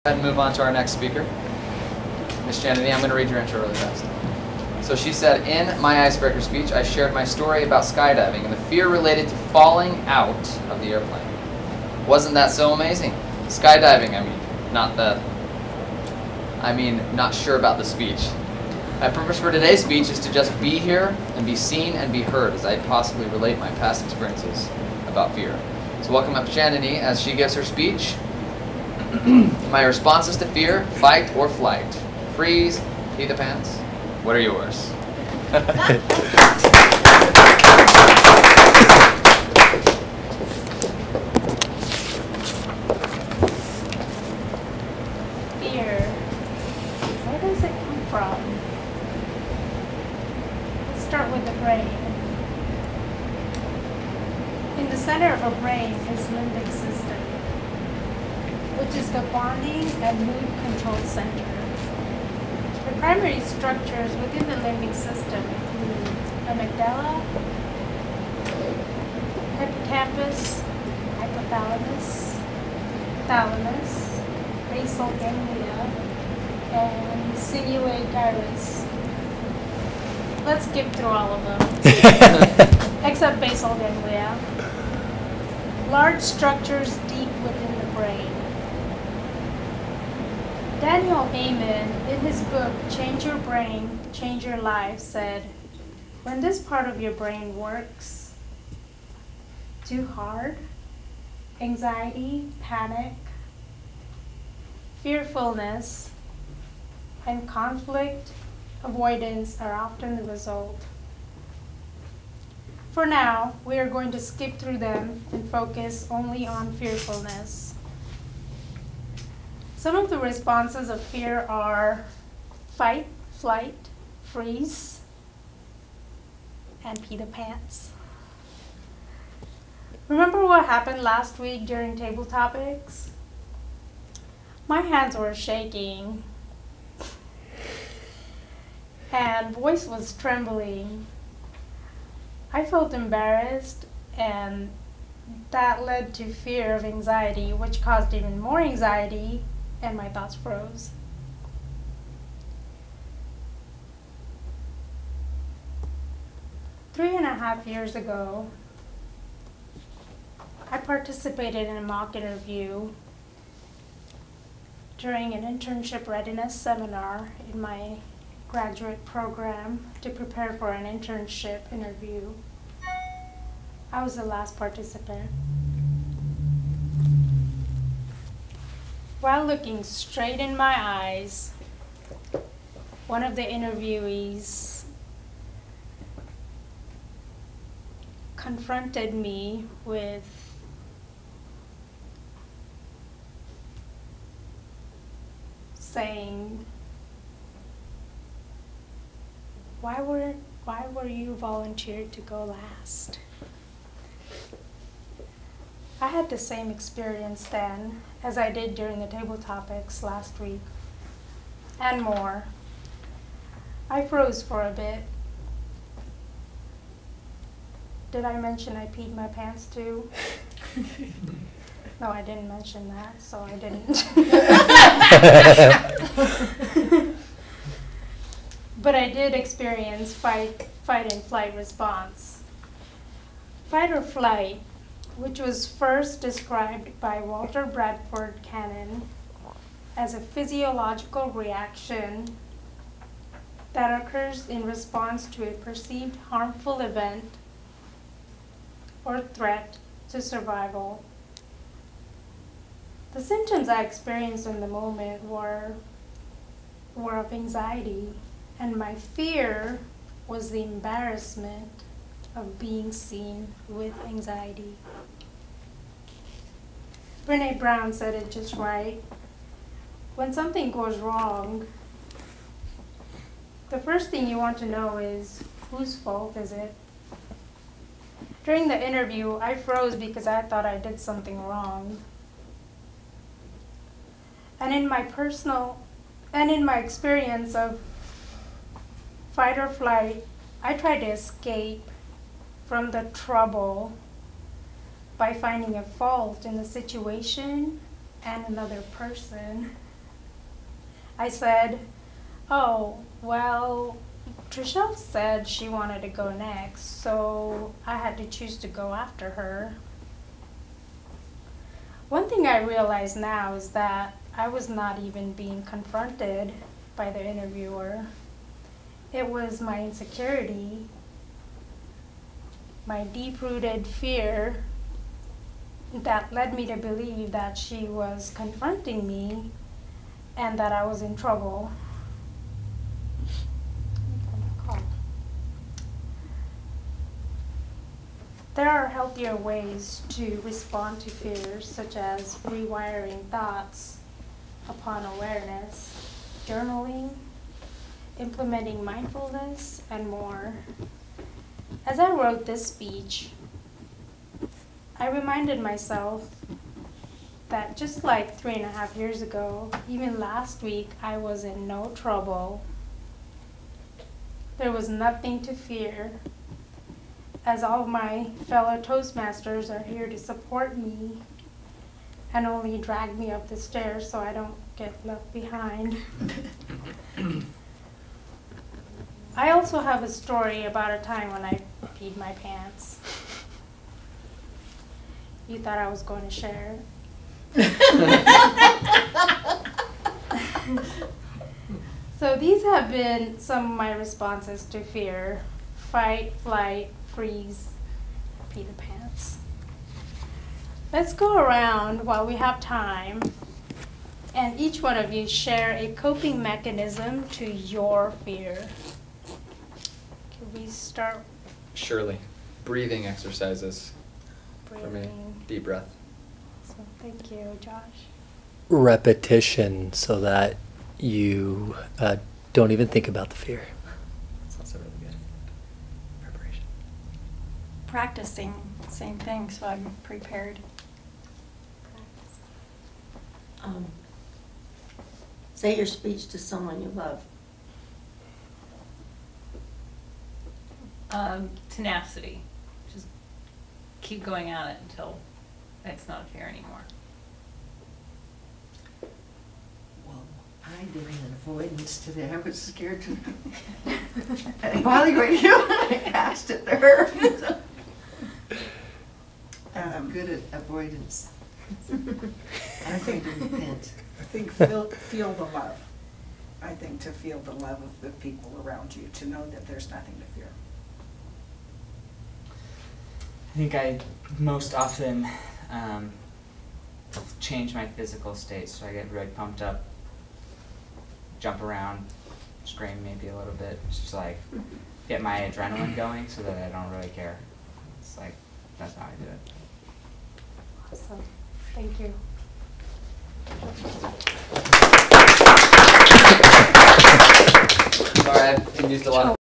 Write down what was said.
And move on to our next speaker, Miss Chandni. I'm going to read your intro really fast. So she said, in my icebreaker speech, I shared my story about skydiving and the fear related to falling out of the airplane. Wasn't that so amazing? Skydiving, not sure about the speech. My purpose for today's speech is to just be here and be seen and be heard as I possibly relate my past experiences about fear. So welcome up Chandni as she gives her speech. My responses to fear: fight or flight, freeze, pee the pants. What are yours? Fear. Where does it come from? Let's start with the brain. In the center of our brain is limbic system, which is the bonding and mood control center. The primary structures within the limbic system include amygdala, hippocampus, hypothalamus, thalamus, basal ganglia, and cingulate gyrus. Let's skip through all of them, except basal ganglia. Large structures deep within the brain. Daniel Amen, in his book, Change Your Brain, Change Your Life, said, when this part of your brain works too hard, anxiety, panic, fearfulness, and conflict avoidance are often the result. For now, we are going to skip through them and focus only on fearfulness. Some of the responses of fear are fight, flight, freeze, and pee the pants. Remember what happened last week during table topics? My hands were shaking and voice was trembling. I felt embarrassed, and that led to fear of anxiety, which caused even more anxiety, and my thoughts froze. Three and a half years ago, I participated in a mock interview during an internship readiness seminar in my graduate program to prepare for an internship interview. I was the last participant. While looking straight in my eyes, one of the interviewees confronted me with saying, why were you volunteered to go last? I had the same experience then as I did during the table topics last week, and more. I froze for a bit. Did I mention I peed my pants too? No, I didn't mention that, so I didn't. But I did experience fight and flight response. Fight or flight, which was first described by Walter Bradford Cannon as a physiological reaction that occurs in response to a perceived harmful event or threat to survival. The symptoms I experienced in the moment were of anxiety, and my fear was the embarrassment of being seen with anxiety. Brené Brown said it just right. When something goes wrong, the first thing you want to know is, whose fault is it? During the interview, I froze because I thought I did something wrong. And in my experience of fight or flight, I tried to escape from the trouble by finding a fault in the situation and another person. I said, oh, well, Trishelle said she wanted to go next, so I had to choose to go after her. One thing I realize now is that I was not even being confronted by the interviewer. It was my insecurity, my deep-rooted fear that led me to believe that she was confronting me and that I was in trouble. There are healthier ways to respond to fears, such as rewiring thoughts upon awareness, journaling, implementing mindfulness, and more. As I wrote this speech, I reminded myself that just like 3.5 years ago, even last week, I was in no trouble. There was nothing to fear, as all of my fellow Toastmasters are here to support me and only drag me up the stairs so I don't get left behind. I also have a story about a time when I peed my pants. You thought I was going to share? So these have been some of my responses to fear: fight, flight, freeze, pee the pants. Let's go around while we have time, and each one of you share a coping mechanism to your fear. Can we start? Surely. Breathing exercises for me. Breathing. Deep breath. So thank you, Josh. Repetition, so that you don't even think about the fear. That's also really good. Preparation. Practicing, same thing, so I'm prepared. Say your speech to someone you love. Tenacity. Just keep going at it until it's not a fear anymore. Well, I did an avoidance today. I was scared to evaluate you when I asked it to her. I'm good at avoidance. I'm going to repent. I think feel the love. I think to feel the love of the people around you, to know that there's nothing to fear. I think I most often change my physical state, so I get really pumped up, jump around, scream maybe a little bit, just like get my adrenaline going so that I don't really care. It's like, that's how I do it. Awesome. Thank you. Sorry, I've used a lot of